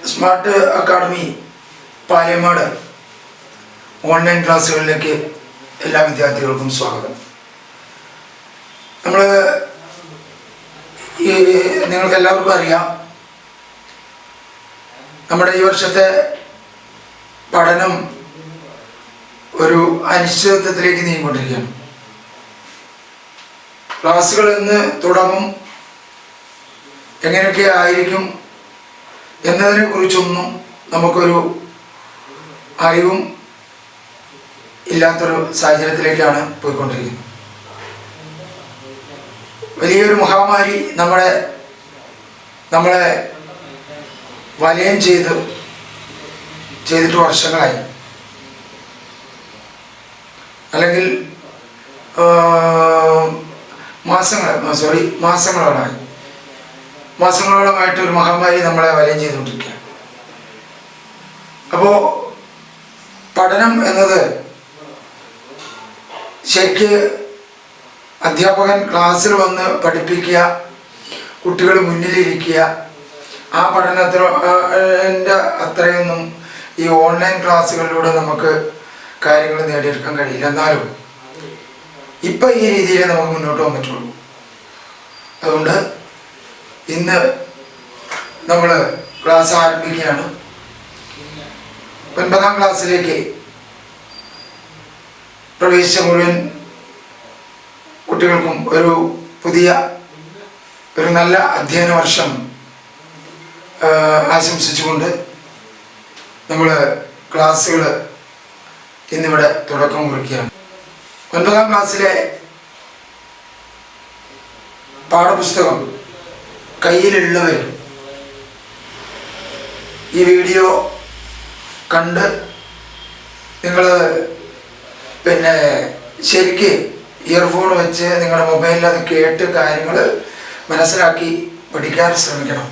Smart academy Palemad online ക്ലാസ്സുകളിലേക്ക് എല്ലാ വിദ്യാർത്ഥികൾക്കും സ്വാഗതം. നിങ്ങൾക്ക് എല്ലാവർക്കും അറിയാം, നമ്മുടെ ഈ വർഷത്തെ പഠനം ഒരു അനിശ്ചിതത്വത്തിലേക്ക് നീങ്ങിക്കൊണ്ടിരിക്കുകയാണ്. ക്ലാസ്സുകൾ എന്ന് തുടങ്ങും, എങ്ങനെയൊക്കെ ആയിരിക്കും എന്നതിനെ കുറിച്ചൊന്നും നമുക്കൊരു അറിവും ഇല്ലാത്തൊരു സാഹചര്യത്തിലേക്കാണ് പോയിക്കൊണ്ടിരിക്കുന്നത്. വലിയൊരു മഹാമാരി നമ്മളെ വലയം ചെയ്തിട്ട് വർഷങ്ങളായി, അല്ലെങ്കിൽ മാസങ്ങളോളമായിട്ട് ഒരു മഹാമാരി നമ്മളെ വലയം ചെയ്തുകൊണ്ടിരിക്കുകയാണ്. അപ്പോൾ പഠനം എന്നത് ശരിക്ക് അധ്യാപകൻ ക്ലാസ്സിൽ വന്ന് പഠിപ്പിക്കുക, കുട്ടികൾ മുന്നിലിരിക്കുക, ആ പഠനത്തിൻ്റെ അത്രയൊന്നും ഈ ഓൺലൈൻ ക്ലാസ്സുകളിലൂടെ നമുക്ക് കാര്യങ്ങൾ നേടിയെടുക്കാൻ കഴിയില്ല. എന്നാലും ഇപ്പം ഈ രീതിയിൽ നമുക്ക് മുന്നോട്ട് പോകാൻ പറ്റുള്ളൂ. അതുകൊണ്ട് ഇന്ന് നമ്മൾ ക്ലാസ് ആരംഭിക്കുകയാണ്. 9ാം ക്ലാസ്സിലേക്ക് പ്രവേശിച്ച മുഴുവൻ കുട്ടികൾക്കും ഒരു നല്ല അധ്യയന വർഷം ആശംസിച്ചുകൊണ്ട് നമ്മൾ ക്ലാസ്സുകൾ ഇന്നിവിടെ തുടക്കം കുറിക്കുകയാണ്. 9ാം ക്ലാസ്സിലെ പാഠപുസ്തകം കയ്യിലുള്ളവർ ഈ വീഡിയോ കണ്ട് നിങ്ങൾ ശരിക്ക് ഇയർഫോൺ വെച്ച് നിങ്ങളുടെ മൊബൈലിൽ അത് കേട്ട് കാര്യങ്ങൾ മനസ്സിലാക്കി പഠിക്കാൻ ശ്രമിക്കണം.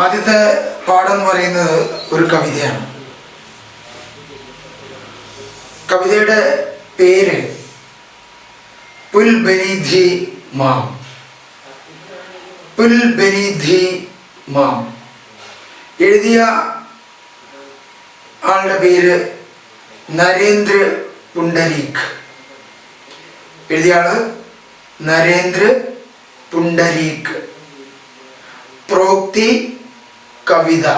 ആദ്യത്തെ പാഠം എന്ന് പറയുന്നത് ഒരു കവിതയാണ്. കവിതയുടെ പേര് പുൽ ബനിധി മാം. പുൽ ബനിധി മാം. എഴുതിയ ആളുടെ പേര് നരേന്ദ്ര പുണ്ടരീക്. എഴുതിയ ആള് നരേന്ദ്ര പുണ്ടരീക്. प्रोक्ति कविता.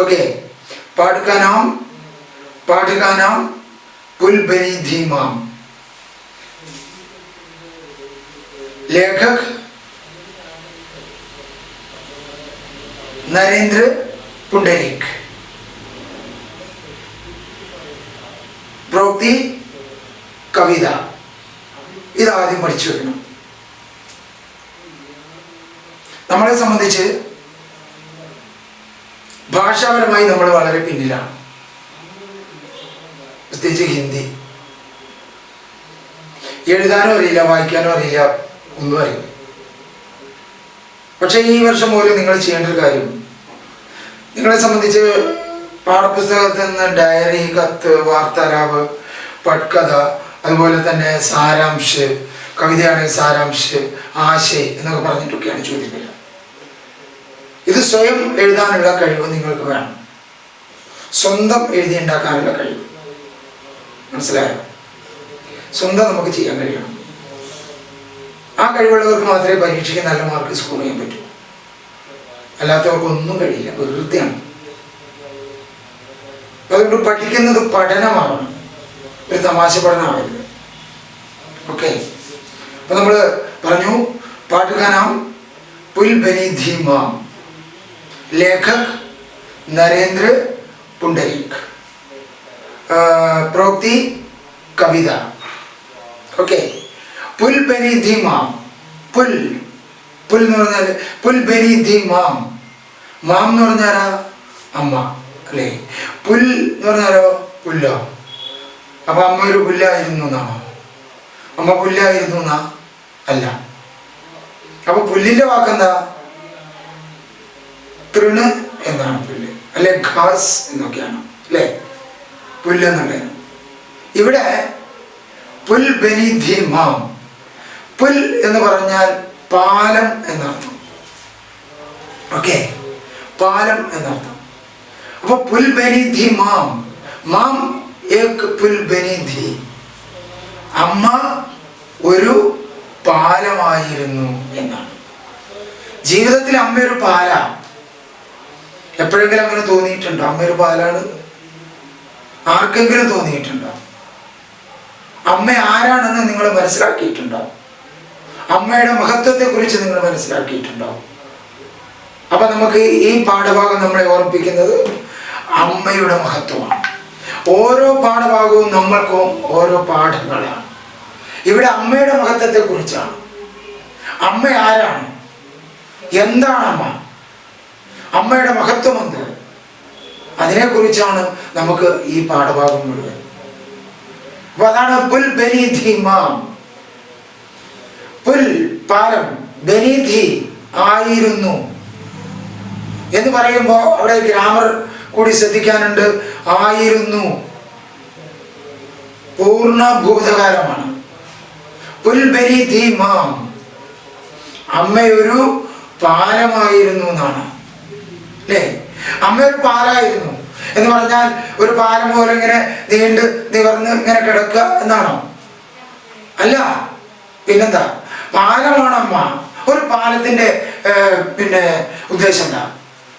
ओके. पाठ का नाम पुल बनिधि माम. लेखक नरेंद्र पुंडरीक. प्रोक्ति कविता. ഇതാദ്യം പഠിച്ചു വെക്കണം. നമ്മളെ സംബന്ധിച്ച് ഭാഷാപരമായി നമ്മൾ വളരെ പിന്നിലാണ്, പ്രത്യേകിച്ച് ഹിന്ദി. എഴുതാനോ അറിയില്ല, വായിക്കാനോ അറിയില്ല, ഒന്നും അറിയില്ല. പക്ഷേ ഈ വർഷം പോലും നിങ്ങൾ ചെയ്യേണ്ട ഒരു കാര്യം, നിങ്ങളെ സംബന്ധിച്ച് പാഠപുസ്തകത്തിൽ നിന്ന് ഡയറി, കത്ത്, വാർത്താലാപ്, പട്കഥ, അതുപോലെ തന്നെ സാരാംശ്, കവിതയാണെങ്കിൽ സാരാംശ്, ആശയ് എന്നൊക്കെ പറഞ്ഞിട്ടൊക്കെയാണ് ചോദിക്കുക. ഇത് സ്വയം എഴുതാനുള്ള കഴിവ് നിങ്ങൾക്ക് വേണം, സ്വന്തം എഴുതി ഉണ്ടാക്കാനുള്ള കഴിവ്. മനസ്സിലായോ? സ്വന്തം നമുക്ക് ചെയ്യാൻ കഴിയണം. ആ കഴിവുള്ളവർക്ക് മാത്രമേ പരീക്ഷയ്ക്ക് നല്ല മാർക്ക് സ്കോർ ചെയ്യാൻ പറ്റൂ. അല്ലാത്തവർക്കൊന്നും കഴിയില്ല, വെറുതെയാണ്. അതുകൊണ്ട് പഠിക്കുന്നത് പഠനമാവണം, ഒരു തമാശ പഠനമാവരുത്. ഓക്കെ. അപ്പൊ നമ്മൾ പറഞ്ഞു, പാട്ട് കാ നാം പുൽ ബനിധി മാം. लेखक नरेंद्र पुंडरीक. प्रोक्ति कविता. ओके. पुल बनिधि माम. पुल എന്ന് പറഞ്ഞാൽ പുൽ ബനിധി മാം. മാം എന്ന് പറഞ്ഞാൽ അമ്മ, അല്ലേ? പുൽ എന്ന് പറഞ്ഞാലോ പുല്ലോ. അപ്പൊ അമ്മ ഒരു പുല്ലായിരുന്നു എന്നാണോ? അമ്മ പുല്ലായിരുന്നു എന്നാ? അല്ല. അപ്പൊ പുല്ലിന്റെ വാക്കെന്താ? തൃണ് എന്നാണ് പുല്ല്, അല്ലെ ഘാസ് എന്നൊക്കെയാണ്, അല്ലേ? പുല്ല് എന്നുള്ളത്. ഇവിടെ പുൽ ബനിധി മാം. പുൽ എന്ന് പറഞ്ഞാൽ പാലം എന്നർത്ഥം. ഓക്കെ, പാലം എന്നർത്ഥം. അപ്പൊ പുൽ ബനിധി മാം, മാം ഏക് പുൽ ബനിധി, അമ്മ ഒരു പാലമായിരുന്നു എന്നാണ്. ജീവിതത്തിൽ അമ്മ ഒരു പാലാണ്. എപ്പോഴെങ്കിലും അങ്ങനെ തോന്നിയിട്ടുണ്ടോ അമ്മ ഒരു പാലാണ്? ആർക്കെങ്കിലും തോന്നിയിട്ടുണ്ടോ? അമ്മ ആരാണെന്ന് നിങ്ങൾ മനസ്സിലാക്കിയിട്ടുണ്ടോ? അമ്മയുടെ മഹത്വത്തെ കുറിച്ച് നിങ്ങൾ മനസ്സിലാക്കിയിട്ടുണ്ടോ? അപ്പൊ നമുക്ക് ഈ പാഠഭാഗം നമ്മളെ ഓർമ്മിപ്പിക്കുന്നത് അമ്മയുടെ മഹത്വമാണ്. ഓരോ പാഠഭാഗവും നമ്മൾക്കും ഓരോ പാഠങ്ങളാണ്. ഇവിടെ അമ്മയുടെ മഹത്വത്തെ കുറിച്ചാണ്. അമ്മ ആരാണ്? എന്താണ് അമ്മ? അമ്മയുടെ മഹത്വം എന്ത്? അതിനെക്കുറിച്ചാണ് നമുക്ക് ഈ പാഠഭാഗം മുഴുവൻ. അപ്പൊ അതാണ് പുൽ ബനിധി മാം. പുൽ പാലം, ബനിധി ആയിരുന്നു എന്ന് പറയുമ്പോൾ അവിടെ ഗ്രാമർ കൂടി ശ്രദ്ധിക്കാനുണ്ട്. ആയിരുന്നു പൂർണ്ണ ഭൂതകാലമാണ്. പുൽ ബനിധി മാം, അമ്മയൊരു പാലമായിരുന്നു എന്നാണ് അല്ലേ? അമ്മ ഒരു പാലായിരുന്നു എന്ന് പറഞ്ഞാൽ ഒരു പാലം പോലെ ഇങ്ങനെ നീണ്ട് നിവർന്ന് ഇങ്ങനെ കിടക്കുക എന്നാണോ? അല്ല, പിന്നെന്താ? പാലമാണ് അമ്മ. ഒരു പാലത്തിന്റെ ഉദ്ദേശം എന്താ?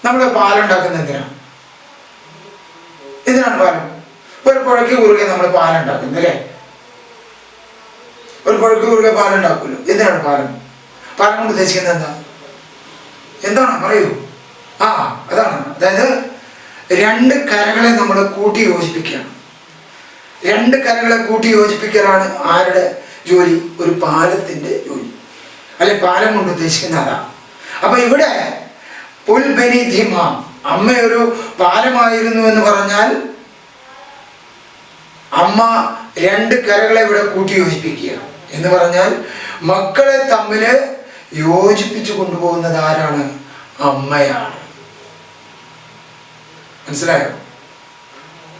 നമ്മൾ പാലം ഉണ്ടാക്കുന്നത് എന്തിനാണ്? എന്തിനാണ് പാലം? ഒരു പുഴയ്ക്ക് കുറുകെ നമ്മൾ പാലം ഉണ്ടാക്കുന്നത് അല്ലേ? ഒരു പുഴയ്ക്ക് കുറുകെ പാലം ഉണ്ടാക്കുമല്ലോ. എന്തിനാണ് പാലം? പാലം കൊണ്ട് ഉദ്ദേശിക്കുന്നത് എന്താ? എന്താണ് പറയൂ? അതാണ്, അതായത് രണ്ട് കരകളെ നമ്മൾ കൂട്ടി യോജിപ്പിക്കുകയാണ്. രണ്ട് കരകളെ കൂട്ടി യോജിപ്പിക്കലാണ് ആരുടെ ജോലി? ഒരു പാലത്തിന്റെ ജോലി, അല്ലെ? പാലം കൊണ്ട് ഉദ്ദേശിക്കുന്ന അതാ. അപ്പൊ ഇവിടെ പുൽ ബനിധി മാം, അമ്മയൊരു പാലമായിരുന്നു എന്ന് പറഞ്ഞാൽ അമ്മ രണ്ട് കരകളെ ഇവിടെ കൂട്ടി യോജിപ്പിക്കുക എന്ന് പറഞ്ഞാൽ മക്കളെ തമ്മിൽ യോജിപ്പിച്ചു കൊണ്ടുപോകുന്നത് ആരാണ്? അമ്മയാണ്. മനസ്സിലായോ?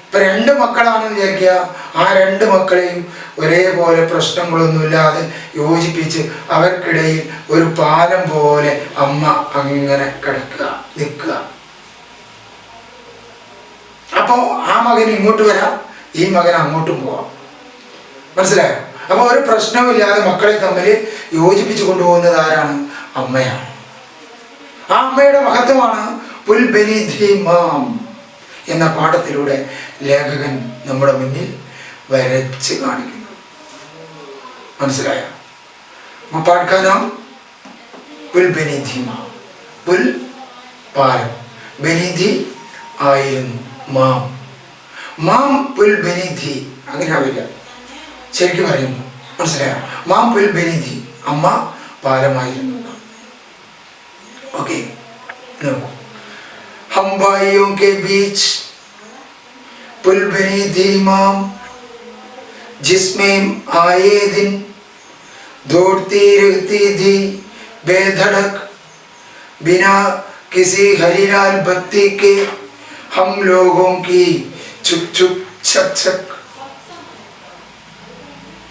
ഇപ്പൊ രണ്ട് മക്കളാണെന്ന് വിചാരിക്കുക. ആ രണ്ട് മക്കളെയും ഒരേപോലെ പ്രശ്നങ്ങളൊന്നുമില്ലാതെ യോജിപ്പിച്ച് അവർക്കിടയിൽ ഒരു പാലം പോലെ അമ്മ അങ്ങനെ കിടക്കുക, നിൽക്കുക. അപ്പോ ആ മകൻ ഇങ്ങോട്ട് വരാം, ഈ മകൻ അങ്ങോട്ടും പോവാം. മനസ്സിലായോ? അപ്പൊ ഒരു പ്രശ്നമില്ലാതെ മക്കളെ തമ്മിൽ യോജിപ്പിച്ചു കൊണ്ടുപോകുന്നത് ആരാണ്? അമ്മയാണ്. ആ അമ്മയുടെ മഹത്വമാണ് പുൽ ബനിധി മാം എന്ന പാഠത്തിലൂടെ ലേഖകൻ നമ്മുടെ മുന്നിൽ വരച്ച് കാണിക്കുന്നു. മനസ്സിലായോ? പാഠം പുൽ ബനിധി മാം. പുൽ പാലം, ബനിധി ആയിരുന്നു, മാം മാം പുൽ ബനിധി. അങ്ങനെ ആവില്ല, ശരിക്കും പറയുന്നു. മനസ്സിലായോ? മാം പുൽ ബനിധി, അമ്മ പാലമായിരുന്നു. ओके, हम भाइयों के बीच पुल बनी थी माम, जिसमें आए दिन दौड़ती रहती थी बेधड़क, बिना किसी हरीलाल बत्ती के हम लोगों की चुप चुप छक छक.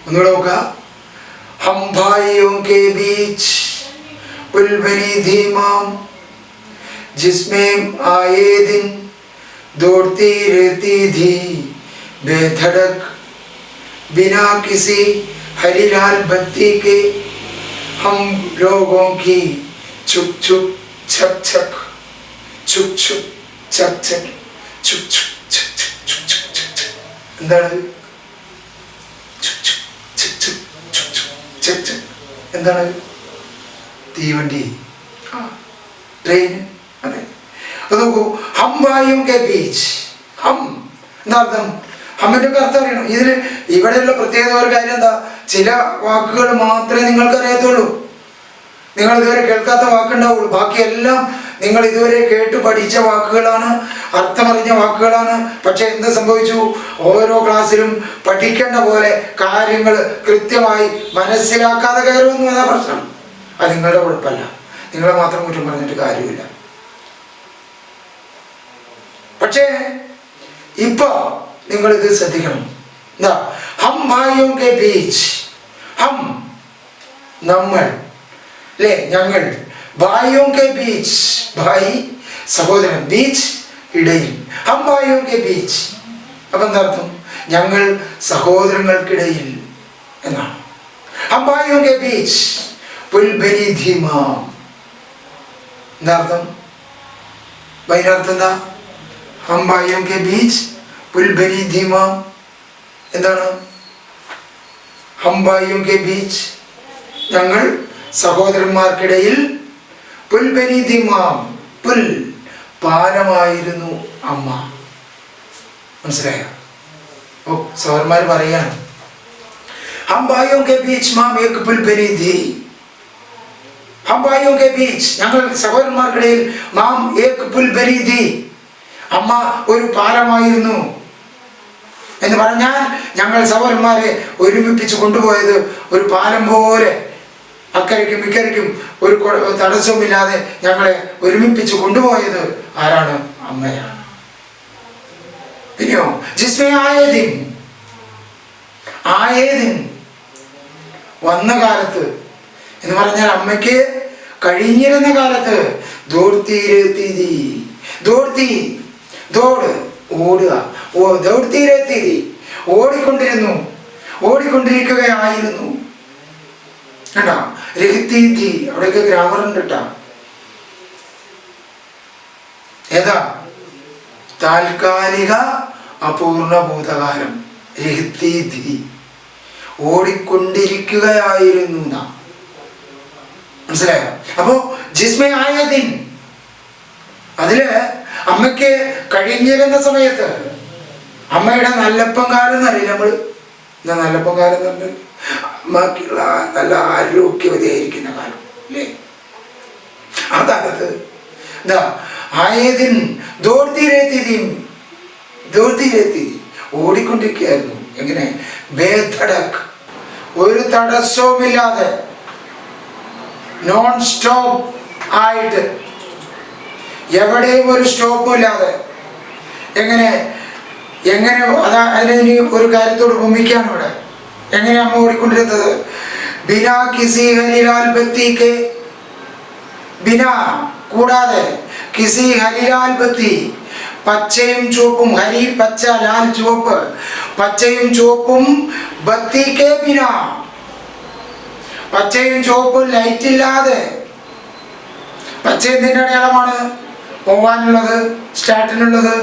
उन लोगों का हम भाइयों के बीच पुल बनी थी माम, जिसमें आए दिन दौड़ती रहती थी बेधड़क, बिना किसी हरीलाल बत्ती के हम लोगों की छुप छुप छक छक, छुप छुप छक छक, छुप छुप छक छक, छुप छुप छक छक. എന്താണ് छुप छुप छक छक, छुप छुप छक छक? എന്താണ്? തീവണ്ടി, ട്രെയിൻ. അതെ, അത് നോക്കൂ. ഹം ഭായിയും കെ ബീച്ച്. ഹം എന്താ അർത്ഥം? ഹമ്മിന്റെ ഒക്കെ അർത്ഥം അറിയണം. ഇവിടെയുള്ള പ്രത്യേകത ഒരു കാര്യം എന്താ? ചില വാക്കുകൾ മാത്രമേ നിങ്ങൾക്ക് അറിയത്തുള്ളൂ. നിങ്ങൾ ഇതുവരെ കേൾക്കാത്ത വാക്കുണ്ടാവുള്ളൂ. ബാക്കിയെല്ലാം നിങ്ങൾ ഇതുവരെ കേട്ട് പഠിച്ച വാക്കുകളാണ്, അർത്ഥമറിഞ്ഞ വാക്കുകളാണ്. പക്ഷെ എന്ത് സംഭവിച്ചു? ഓരോ ക്ലാസ്സിലും പഠിക്കേണ്ട പോലെ കാര്യങ്ങൾ കൃത്യമായി മനസ്സിലാക്കാതെ കയറുമെന്ന് അതാ പ്രശ്നം. അത് നിങ്ങളുടെ കുഴപ്പമല്ല. നിങ്ങളെ മാത്രം കുറ്റം പറഞ്ഞിട്ട് കാര്യമില്ല. പക്ഷേ ഇപ്പൊ നിങ്ങൾ ഇത് ശ്രദ്ധിക്കണം. എന്താ? ഹം ഭായിയോं के बीच, ഹം നമ്മൾ, അല്ലേ? ഞങ്ങൾ, ഭായിയോं കെ ബീച്ച്, ഭായി സഹോദരൻ, ബീച്ച് ഇടയിൽ, ഹം ഭായിയോं കെ ബീച്ച്. അപ്പൊ എന്താർത്ഥം? ഞങ്ങൾ സഹോദരങ്ങൾക്കിടയിൽ എന്നാണ്. ഹം ഭായിയോं കെ ബീച്ച് പുൽ ബനി ധീമാ. എന്താർത്ഥം? അതിനർത്ഥം എന്താ? ഹം ഭായിയോं കെ ബീച്ച് പുൽ ബനി ധീമാ എന്താണ്? ഹം ഭായിയോं കെ ബീച്ച് ഞങ്ങൾ സഹോദരന്മാർക്കിടയിൽ പുൽ ബനി ധീമാ, പുൽ പാലമായിരുന്നു അമ്മ. മനസ്സിലായോ? ഓ സഹോദരന്മാർ പറയാണ്, ഹം ഭായിയോं के बीच मां एक पुल बनी थी. ഹം ഭായിയോं के बीच ഞങ്ങൾ സഹോദരന്മാർക്കിടയിൽ മാം ഏക് പുൽ ബനി ഥി, അമ്മ ഒരു പാലമായിരുന്നു എന്ന് പറഞ്ഞാൽ ഞങ്ങൾ സഹോദരന്മാരെ ഒരുമിപ്പിച്ച് കൊണ്ടുപോയത് ഒരു പാലം പോലെ, അക്കരയ്ക്കും ഇക്കരയ്ക്കും ഒരു തടസ്സവുമില്ലാതെ ഞങ്ങളെ ഒരുമിപ്പിച്ച് കൊണ്ടുപോയത് ആരാണ്? അമ്മയാണ്. പിന്നെയോ ജിസ്മേ ആയേദിൻ, ആയേദിൻ വന്ന കാലത്ത് എന്ന് പറഞ്ഞാൽ അമ്മയ്ക്ക് കഴിഞ്ഞിരുന്ന കാലത്ത്, ദോർത്തി ദോർത്തി ദോട് ഓടുക, ദോർത്തി ഓടിക്കൊണ്ടിരുന്നു, ഓടിക്കൊണ്ടിരിക്കുകയായിരുന്നു. കേട്ടാ രഹിത്തീതി, അവിടെയൊക്കെ ഗ്രാമർ ഉണ്ട് കേട്ടാ. ഏതാ? താൽക്കാലിക അപൂർണ ഭൂതകാലം. രഹിത്തീതി ഓടിക്കൊണ്ടിരിക്കുകയായിരുന്നു. മനസ്സിലായോ? അപ്പോ ജിസ്മേ ആയതിൻ, അതില് അമ്മയ്ക്ക് കഴിഞ്ഞിരുന്ന സമയത്ത്, അമ്മയുടെ നല്ലപ്പം കാലം എന്നറിയില്ല നമ്മള്. എന്താ നല്ലപ്പം കാലം എന്ന് പറഞ്ഞാൽ അമ്മക്കുള്ള നല്ല ആരോഗ്യവതിയായിരിക്കുന്ന കാലം അല്ലേ? ആ കാലത്ത് എന്താ ആയതിൻ ദോർത്തിയിലെത്തി ഓടിക്കൊണ്ടിരിക്കുകയായിരുന്നു. എങ്ങനെ? ബേധടക്, ഒരു തടസ്സവുമില്ലാതെ, നോൺ സ്റ്റോപ്പ് ആയിട്ട്, എവിടെയും ഒരു സ്റ്റോപ്പും ഇല്ലാതെ. എങ്ങനെ അതിന് ഒരു കാര്യത്തോട് ഭൂമിക്കാണ് ഇവിടെ. എങ്ങനെ അമ്മ ഓടിക്കൊണ്ടിരുന്നത്? ബിനാ കിസി ഹരിലാൽ ബത്തിക്ക്, ബിനാ കൂടാതെ, കിസി ഹരിലാൽ ബത്തി പച്ചയും ചുവപ്പും, ഹരി പച്ച, ലാൽ ചുവപ്പ്, പച്ചയും ചുവപ്പും, ബത്തിക്ക് ബിനാ പച്ചയും ചുവപ്പും ലൈറ്റില്ലാതെ. പച്ച എന്തിൻ്റെ അടയാളമാണ്? പോവാനുള്ളത്, സ്റ്റാർട്ടിനുള്ളത്.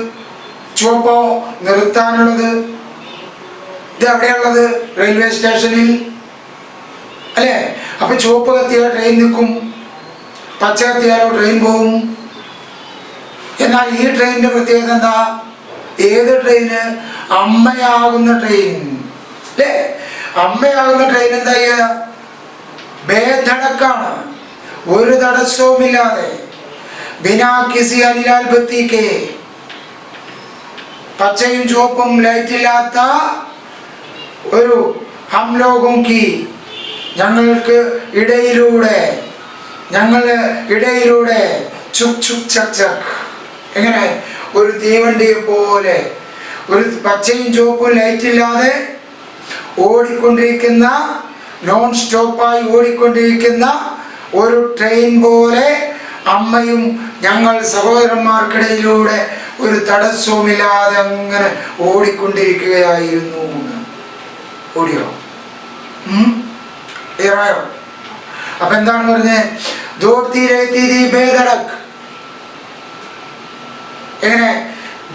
ചുവപ്പോ നിർത്താനുള്ളത്. ഇത് എവിടെയുള്ളത്? റെയിൽവേ സ്റ്റേഷനിൽ അല്ലേ? അപ്പൊ ചുവപ്പ് കത്തിയാൽ ട്രെയിൻ നിൽക്കും, പച്ച കത്തിയാലോ ട്രെയിൻ പോവും. എന്നാൽ ഈ ട്രെയിനിന്റെ പ്രത്യേകത എന്താ? ഏത് ട്രെയിന്? അമ്മയാകുന്ന ട്രെയിൻ അല്ലേ? അമ്മയാകുന്ന ട്രെയിൻ എന്താ ചെയ്യുക? ബേധടക്കാണ്, ഒരു തടസ്സവുമില്ലാതെ. ബിനാ കിസി ഹരിലാൽ ബത്തിക്ക്, പച്ചയും ചുവപ്പും ലൈറ്റില്ലാത്ത ഒരു ഹം ലോഗോं की, ഞങ്ങൾക്ക് ഇടയിലൂടെ ചുക് ചുക് ചക് ചക്. എങ്ങനെ? ഒരു തീവണ്ടിയെ പോലെ, ഒരു പച്ചയും ചുവപ്പും ലൈറ്റില്ലാതെ ഓടിക്കൊണ്ടിരിക്കുന്ന, നോൺ സ്റ്റോപ്പായി ഓടിക്കൊണ്ടിരിക്കുന്ന ഒരു ട്രെയിൻ പോലെ അമ്മയും ഞങ്ങൾ സഹോദരന്മാർക്കിടയിലൂടെ ഒരു തടസ്സവുമില്ലാതെ അങ്ങനെ ഓടിക്കൊണ്ടിരിക്കുകയായിരുന്നു. ഓടിയോ? ക്ലിയറായോ? അപ്പൊ എന്താണ് പറഞ്ഞത്? എങ്ങനെ?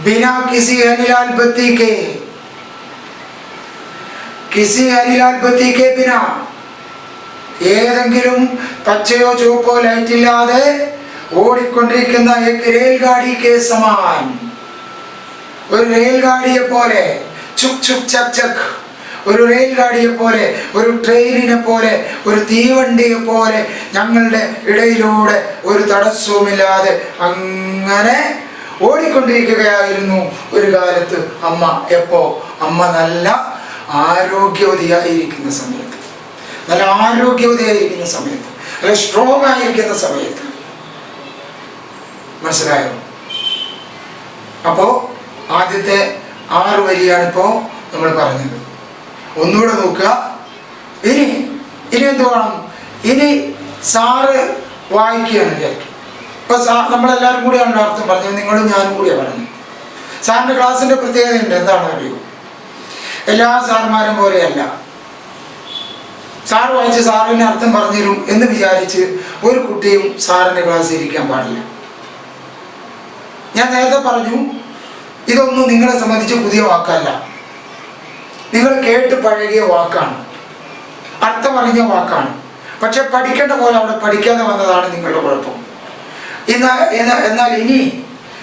ബിനാ കിസി ഹരിലാൽ ബത്തിക്ക്, കിസി ഹരിലാൽ ബത്തിക്ക് ബിനാ, ഏതെങ്കിലും പച്ചയോ ചുവപ്പോ ലൈറ്റില്ലാതെ ഓടിക്കൊണ്ടിരിക്കുന്ന റെയിൽഗാഡിക്ക് സമാൻ, ഒരു റെയിൽഗാഡിയെ പോലെ, ചുക് ചുക് ചക് ചക്, ഒരു റെയിൽഗാഡിയെ പോലെ, ഒരു ട്രെയിനിനെ പോലെ, ഒരു തീവണ്ടിയെ പോലെ ഞങ്ങളുടെ ഇടയിലൂടെ ഒരു തടസ്സവുമില്ലാതെ അങ്ങനെ ഓടിക്കൊണ്ടിരിക്കുകയായിരുന്നു ഒരു കാലത്ത് അമ്മ. എപ്പോ? അമ്മ നല്ല ആരോഗ്യവതിയായിരിക്കുന്ന സമയത്ത്, നല്ല ആരോഗ്യവതിയായിരിക്കുന്ന സമയത്ത്, നല്ല സ്ട്രോങ് ആയിരിക്കുന്ന സമയത്ത്. മനസ്സിലായോ? അപ്പോ ആദ്യത്തെ 6 വരിയാണിപ്പോ നമ്മൾ പറഞ്ഞത്. ഒന്നുകൂടെ നോക്കുക. ഇനി എന്ത് വേണം? ഇനി സാറ് വായിക്കുകയാണ് വിചാരിക്കും. ഇപ്പോൾ നമ്മളെല്ലാവരും കൂടിയാണ് അർത്ഥം പറഞ്ഞത്, നിങ്ങളും ഞാനും കൂടിയാണ് പറഞ്ഞു. സാറിൻ്റെ ക്ലാസ്സിൻ്റെ പ്രത്യേകതയുണ്ട്, എന്താണെന്ന് അറിയൂ. എല്ലാ സാറുമാരും പോലെയല്ല. സാറ് വായിച്ച് സാറിന് അർത്ഥം പറഞ്ഞു തരും എന്ന് വിചാരിച്ച് ഒരു കുട്ടിയും സാറിൻ്റെ ക്ലാസ്സിൽ ഇരിക്കാൻ പാടില്ല. ഞാൻ നേരത്തെ പറഞ്ഞു, ഇതൊന്നും നിങ്ങളെ സംബന്ധിച്ച് പുതിയ വാക്കല്ല, നിങ്ങൾ കേട്ട് പഴകിയ വാക്കാണ്, അർത്ഥമറിഞ്ഞ വാക്കാണ്. പക്ഷെ പഠിക്കേണ്ട പോലെ അവിടെ പഠിക്കാതെ വന്നതാണ് നിങ്ങളുടെ കുഴപ്പം. എന്നാൽ ഇനി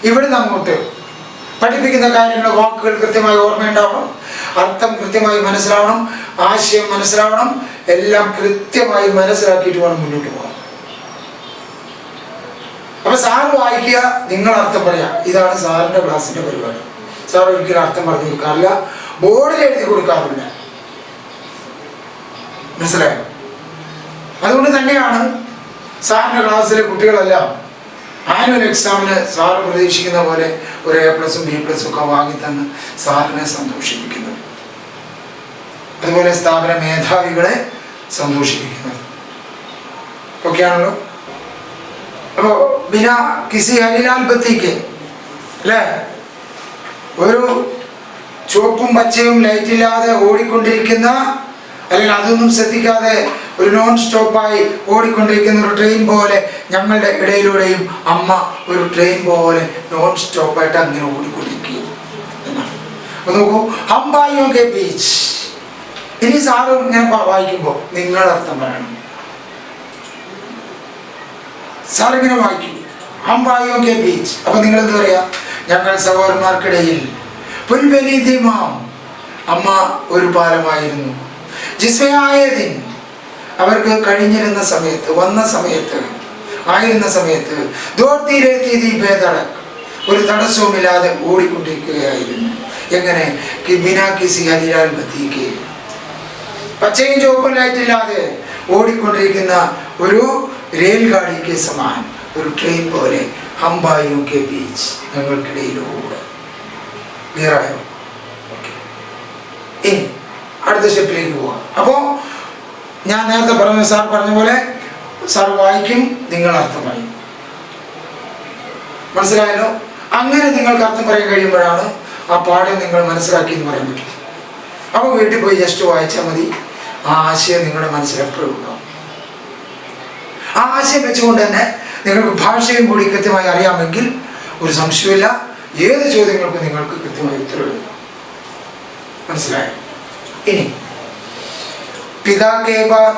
ഇവിടുന്ന് അങ്ങോട്ട് പഠിപ്പിക്കുന്ന കാര്യങ്ങൾ, വാക്കുകൾ കൃത്യമായി ഓർമ്മയുണ്ടാവണം, അർത്ഥം കൃത്യമായി മനസ്സിലാവണം, ആശയം മനസ്സിലാവണം, എല്ലാം കൃത്യമായി മനസ്സിലാക്കിയിട്ട് വേണം മുന്നോട്ട് പോകാൻ. അപ്പൊ സാറ് വായിക്കുക, നിങ്ങൾ അർത്ഥം പറയാ. ഇതാണ് സാറിന്റെ ക്ലാസ്സിന്റെ പരിപാടി. സാർ ഒരിക്കലും അർത്ഥം പറഞ്ഞു കൊടുക്കാറില്ല, ബോർഡിൽ എഴുതി കൊടുക്കാറില്ല. മനസ്സിലായോ? അതുകൊണ്ട് തന്നെയാണ് സാറിന്റെ ക്ലാസ്സിലെ കുട്ടികളെല്ലാം ആനുവൽ എക്സാമിന് സാറ് പ്രതീക്ഷിക്കുന്ന പോലെ ഒരു A+, B+ ഒക്കെ വാങ്ങി തന്ന് സാറിനെ സന്തോഷിപ്പിക്കുന്നത്. അതുപോലെ സ്ഥാപന മേധാവികളെ സന്തോഷിപ്പിക്കുന്നത് ഒക്കെയാണല്ലോ. അപ്പോൾ ബിനാ കിസി ഹരിലാൽ ബത്തിക്ക് അല്ലേ, ഒരു ചുവപ്പും പച്ചയും ലൈറ്റില്ലാതെ ഓടിക്കൊണ്ടിരിക്കുന്ന, അല്ലെങ്കിൽ അതൊന്നും ശ്രദ്ധിക്കാതെ ഒരു നോൺ സ്റ്റോപ്പായി ഓടിക്കൊണ്ടിരിക്കുന്ന ഒരു ട്രെയിൻ പോലെ ഞങ്ങളുടെ ഇടയിലൂടെയും അമ്മ ഒരു ട്രെയിൻ പോലെ നോൺ സ്റ്റോപ്പായിട്ട് അങ്ങനെ ഓടിക്കൊണ്ടിരിക്കുക എന്നാണ്. അപ്പൊ നോക്കൂ, ഹംബായിയോ കെ ബീച്ച്. ഇനി സാറ് ഇങ്ങനെ വായിക്കുമ്പോൾ നിങ്ങൾ അർത്ഥം പറയണം. സാറിങ്ങനെ വായിക്കും, ഹംബായിയോ കെ ബീച്ച്. അപ്പൊ നിങ്ങൾ എന്താ പറയാ? ഞങ്ങൾ സഹോദരന്മാർക്കിടയിൽ പുൽബനി ദിമാം, അമ്മ ഒരു പാലമായിരുന്നു. ജിസ്മയായതിൻ, അവർക്ക് കഴിഞ്ഞിരുന്ന സമയത്ത്, വന്ന സമയത്ത്, ആയിരുന്ന സമയത്ത്, ഒരു തടസ്സവുമില്ലാതെ ഓടിക്കൊണ്ടിരിക്കുകയായിരുന്നു. എങ്ങനെ? ബിനാ കിസി ഹരിലാൽ ബത്തിക്ക്, പച്ചയും ചുവപ്പും ലൈറ്റില്ലാതെ ഓടിക്കൊണ്ടിരിക്കുന്ന ഒരു റെയിൽ ഗാഡിക്ക് സമാൻ, ഒരു ട്രെയിൻ പോലെ ഹംബായിയോ കെ ബീച്ച്, ഞങ്ങൾക്കിടയിലൂടെ. ക്ലിയറായോ? ഓക്കെ, ഇനി അടുത്ത സ്റ്റെപ്പിലേക്ക് പോവാം. അപ്പോൾ ഞാൻ നേരത്തെ പറഞ്ഞ സാർ പറഞ്ഞ പോലെ സാർ വായിക്കും, നിങ്ങൾ അർത്ഥം പറയും. മനസ്സിലായല്ലോ? അങ്ങനെ നിങ്ങൾക്ക് അർത്ഥം പറയാൻ കഴിയുമ്പോഴാണ് ആ പാഠം നിങ്ങൾ മനസ്സിലാക്കി എന്ന് പറയാൻ പറ്റും. അപ്പോൾ വീട്ടിൽ പോയി ജസ്റ്റ് വായിച്ചാൽ മതി, ആ ആശയം നിങ്ങളുടെ മനസ്സിൽ എപ്പോഴും ഉണ്ടാവും. ആ ആശയം വെച്ചുകൊണ്ട് തന്നെ നിങ്ങൾക്ക് ഭാഷയും കൂടി കൃത്യമായി അറിയാമെങ്കിൽ ഒരു സംശയമില്ല, ഏത് ചോദ്യങ്ങൾക്കും നിങ്ങൾക്ക് കൃത്യമായി ഉത്തരവ് എഴുതാം. മനസ്സിലായോ? ഇനി पिता के बाद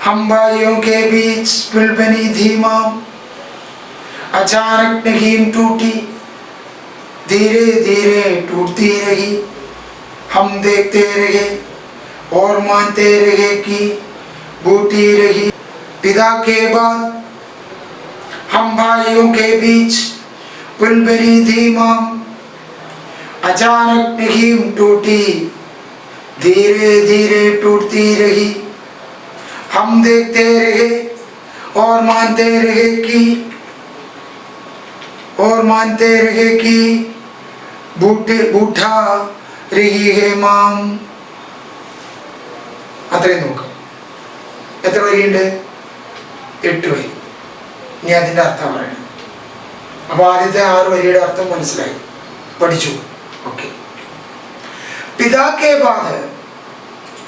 हम भाइयों के बीच पुल बनी धीमा, अचानक नगीन टूटी, धीरे धीरे टूटती रही। हम देखते रहे और मानते रहे कि बूटी रही। पिता के बाद हम भाइयों के बीच पुल बनी धीमा, अचानक नगीन टूटी, धीरे धीरे टूटती रही। हम देखते रहे और मानते रहे कि बूठा रही है माम. അത്രയും നോക്കാം. എത്ര വരിയുണ്ട്? 8 വരി. ഇനി അതിൻ്റെ അർത്ഥം പറയണം. അപ്പോൾ ആദ്യത്തെ 6 വരിയുടെ അർത്ഥം മനസ്സിലായി, പഠിച്ചു. ഓക്കെ. പിതാക്കെ ബാധ്,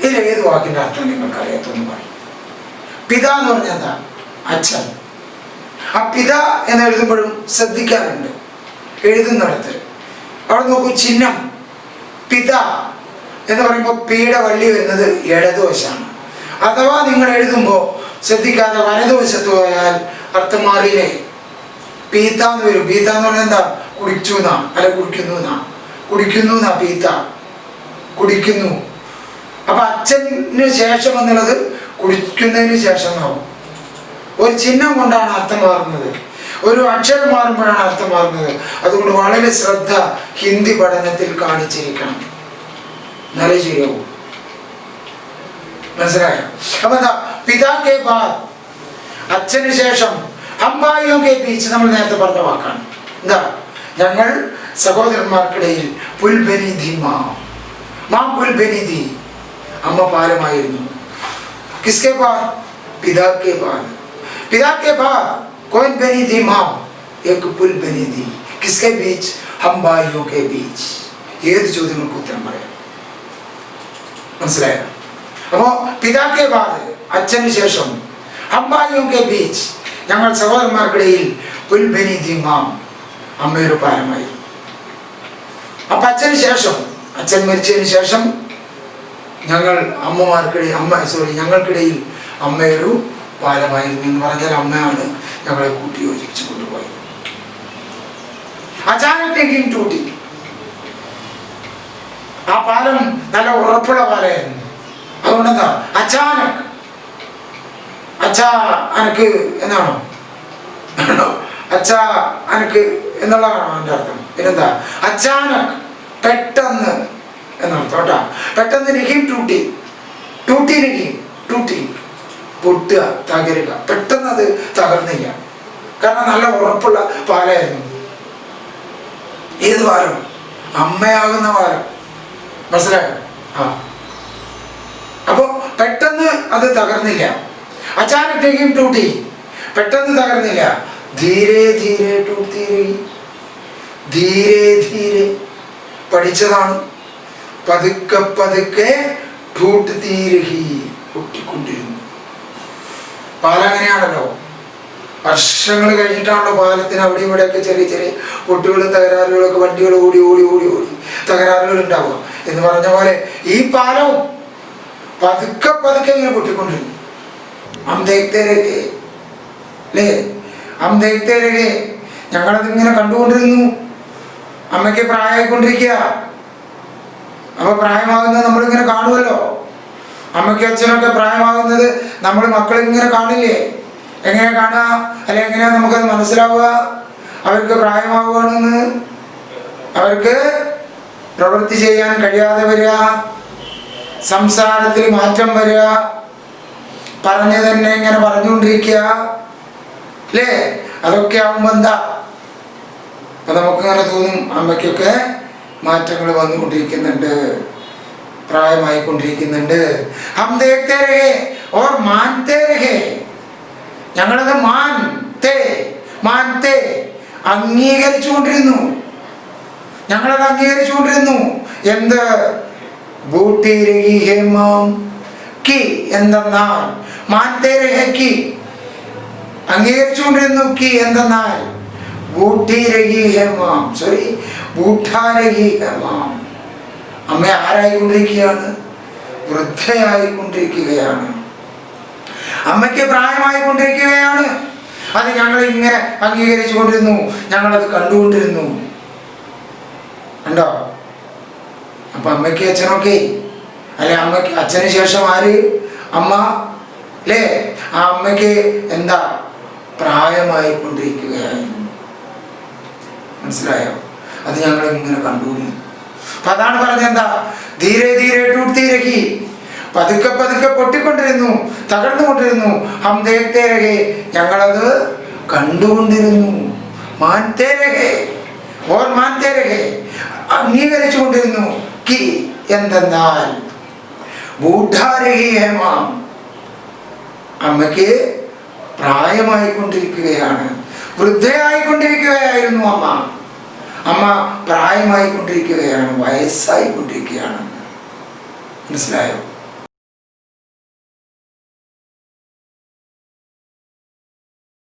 ഇതിൽ ഏത് വാക്കിൻ്റെ അർത്ഥം നിങ്ങൾക്ക് അറിയാത്തൊന്ന് പറയും. പിത എന്ന് പറഞ്ഞാൽ എന്താ? അച്ഛൻ. ആ പിത എന്ന് എഴുതുമ്പോഴും ശ്രദ്ധിക്കാറുണ്ട് എഴുതുന്നിടത്ത്. അവിടെ നോക്കൂ, ചിഹ്നം പിത എന്ന് പറയുമ്പോൾ പിയുടെ വള്ളി വരുന്നത് ഇടതുവശമാണ്. അഥവാ നിങ്ങൾ എഴുതുമ്പോൾ ശ്രദ്ധിക്കാതെ വലതുവശത്ത് പോയാൽ അർത്ഥം മാറിയില്ലേ? പീത്ത എന്ന് വരും. പീത്ത എന്ന് പറഞ്ഞാൽ എന്താ? കുടിച്ചു എന്നാ, അല്ല കുടിക്കുന്നു എന്നാ. കുടിക്കുന്നു എന്നാ പീത്ത, കുടിക്കുന്നു. അപ്പൊ അച്ഛന് ശേഷം എന്നുള്ളത് കുടിക്കുന്നതിന് ശേഷം എന്നാവും. ഒരു ചിഹ്നം കൊണ്ടാണ് അർത്ഥം മാറുന്നത്, ഒരു അക്ഷരം മാറുമ്പോഴാണ് അർത്ഥം മാറുന്നത്. അതുകൊണ്ട് വളരെ ശ്രദ്ധ ഹിന്ദി പഠനത്തിൽ കാണിച്ചിരിക്കണം, നല്ല ശരിയാവും. മനസ്സിലായോ? അപ്പൊ എന്താ? പിതാക്കെ ബാദ്, അച്ഛന് ശേഷം. ഹംബായിയോ കെ ബീച്ച്, നമ്മൾ നേരത്തെ പറഞ്ഞ വാക്കാണ്. എന്താ? ഞങ്ങൾ സഹോദരന്മാർക്കിടയിൽ പുൽബനി ധീമാ, മാം പുൽബനി ധീ, അമ്മ പാലമായിരുന്നു. കിസ്കെ ബാദ്? പിതാക്കെ ബാദ്. पिता के बाद कौन बनी थी माँ? एक पुल बनी थी. किसके बीच? हम भाइयों के बीच. ഏത് ചോദ്യങ്ങൾക്ക് ഉത്തരം പറയാം? മനസ്സിലായോ? അപ്പോ പിതാക്കെ ബാദ്, അച്ഛന് ശേഷം, ഹംബായിയും കെ ബീച്ച്, ഞങ്ങൾ സഹോദരന്മാർക്കിടയിൽ പുൽ ബനി ഥി മാം, അമ്മയൊരു പാലമായി. അപ്പൊ അച്ഛന് ശേഷം, അച്ഛൻ മരിച്ചതിന് ശേഷം ഞങ്ങൾ ഞങ്ങൾക്കിടയിൽ അമ്മയൊരു പാലമായിരുന്നു എന്ന് പറഞ്ഞാൽ അമ്മയാണ് ഞങ്ങളെ കൂട്ടി യോജിപ്പിച്ചു കൊണ്ടുപോയത്. അചാനക് ടൂട്ടി. ആ പാലം നല്ല ഉറപ്പുള്ള പാലമായിരുന്നു. അതുകൊണ്ടെന്താ അച്ചാനക്, അച്ഛാ അനക്ക് എന്നാണോ? അച്ഛാ അനക്ക് എന്നുള്ളതാണോ അതിൻ്റെ അർത്ഥം? പിന്നെന്താ അച്ചാനക്, പെട്ടെന്ന് എന്നർത്ഥം കേട്ടാ. പെട്ടെന്ന് Raheem tutti, tutti Raheem, tutti പൊട്ടുക, തകരുക. പെട്ടെന്ന് അത് തകർന്നില്ല, കാരണം നല്ല ഉറപ്പുള്ള പാലമായിരുന്നു. ഏത് പാലം? അമ്മയാകുന്ന പാലം. മനസ്സിലായോ? അപ്പോ പെട്ടെന്ന് അത് തകർന്നില്ല. അച്ചാനക് രഹീം ടൂട്ടി, പെട്ടെന്ന് തകർന്നില്ല. ധീരെ ധീരെ ടൂട്ടി രഹി, ധീരെ ധീരെ പഠിച്ചതാണ്. പതുക്കെ പതുക്കെ ടൂട്ടി രഹി, പൊട്ടിക്കൊണ്ടിരുന്നു. പാലം അങ്ങനെയാണല്ലോ, വർഷങ്ങൾ കഴിഞ്ഞിട്ടാണല്ലോ പാലത്തിന് അവിടെ ഇവിടെയൊക്കെ ചെറിയ ചെറിയ പൊട്ടുകളും തകരാറുകളൊക്കെ, വണ്ടികൾ ഓടി ഓടി ഓടി ഓടി തകരാറുകൾ ഉണ്ടാവുക എന്ന് പറഞ്ഞ പോലെ ഈ പാലവും പതുക്കെ പതുക്കെ ഇങ്ങനെ പൊട്ടിക്കൊണ്ടിരുന്നു. അല്ലേ, ഞങ്ങളതിങ്ങനെ കണ്ടുകൊണ്ടിരുന്നു. അമ്മയ്ക്ക് പ്രായമായിക്കൊണ്ടിരിക്കുക. അപ്പൊ പ്രായമാകുന്നത് നമ്മളിങ്ങനെ കാണുമല്ലോ. അമ്മയ്ക്ക് അച്ഛനൊക്കെ പ്രായമാകുന്നത് നമ്മൾ മക്കളിങ്ങനെ കാണില്ലേ? എങ്ങനെ കാണുക? അല്ലെ എങ്ങനെയാ നമുക്കത് മനസ്സിലാവുക? അവർക്ക് പ്രായമാവുകയാണെന്ന്, അവർക്ക് പ്രവൃത്തി ചെയ്യാൻ കഴിയാതെ വരിക, സംസാരത്തിൽ മാറ്റം വരിക, പറഞ്ഞു തന്നെ ഇങ്ങനെ പറഞ്ഞുകൊണ്ടിരിക്കുക, അല്ലേ? അതൊക്കെ ആവുമ്പോ എന്താ? അപ്പൊ നമുക്കിങ്ങനെ തോന്നും അമ്മയ്ക്കൊക്കെ മാറ്റങ്ങൾ വന്നുകൊണ്ടിരിക്കുന്നുണ്ട്, പ്രായമായിക്കൊണ്ടിരിക്കുന്നുണ്ട്. ഹം ദേഖ്തേ രഹേ ഓർ മാൻതേ രഹേ. ഞങ്ങളത് മാൻതേ അംഗീകരിച്ചുകൊണ്ടിരുന്നു. ഞങ്ങളത് അംഗീകരിച്ചുകൊണ്ടിരുന്നു. എന്ത്? ബൂട്ടി രഹി ഹേ മാം കി എന്തെന്നാൽ, മാൻതേ രഹേ കി അംഗീകരിച്ചുകൊണ്ടിരുന്നു. കി എന്തെന്നാൽ ബൂട്ടി രഹി ഹേ മാം, സോറി ബൂഠാ രഹി ഹേ മാം. അമ്മ ആരായിക്കൊണ്ടിരിക്കുകയാണ്? വൃദ്ധയായിക്കൊണ്ടിരിക്കുകയാണ്. അമ്മയ്ക്ക് പ്രായമായിക്കൊണ്ടിരിക്കുകയാണ്. അത് ഞങ്ങൾ ഇങ്ങനെ അംഗീകരിച്ചു കൊണ്ടിരുന്നു, ഞങ്ങളത് കണ്ടുകൊണ്ടിരുന്നു. കണ്ടോ? അപ്പൊ അമ്മയ്ക്ക് അച്ഛനൊക്കെ, അല്ലെ അമ്മയ്ക്ക് അച്ഛന് ശേഷം ആര്? അമ്മ, അല്ലേ? ആ അമ്മയ്ക്ക് എന്താ? പ്രായമായിക്കൊണ്ടിരിക്കുകയായിരുന്നു. മനസ്സിലായോ? അത് ഞങ്ങൾ ഇങ്ങനെ കണ്ടുകൊണ്ടിരുന്നു. അപ്പൊ അതാണ് പറഞ്ഞത്. എന്താ? ധീരെ ധീരെ ടൂട്ടി രഹി, പതുക്കെ പതുക്കെ പൊട്ടിക്കൊണ്ടിരുന്നു, തകർന്നുകൊണ്ടിരുന്നു. ഹം ദേഖ്തേ രഹേ, ഞങ്ങളത് കണ്ടുകൊണ്ടിരുന്നു. മാൻതേ രഹേ ഓർ മാൻതേ രഹേ, അംഗീകരിച്ചു കൊണ്ടിരുന്നു. കി എന്തെന്നാൽ ബൂഠാ രഹി ഹേ മാം, അമ്മയ്ക്ക് പ്രായമായിക്കൊണ്ടിരിക്കുകയാണ്, വൃദ്ധയായിക്കൊണ്ടിരിക്കുകയായിരുന്നു അമ്മ. അമ്മ പ്രായമായിക്കൊണ്ടിരിക്കുകയാണ്, വയസ്സായിക്കൊണ്ടിരിക്കുകയാണ്. മനസ്സിലായോ?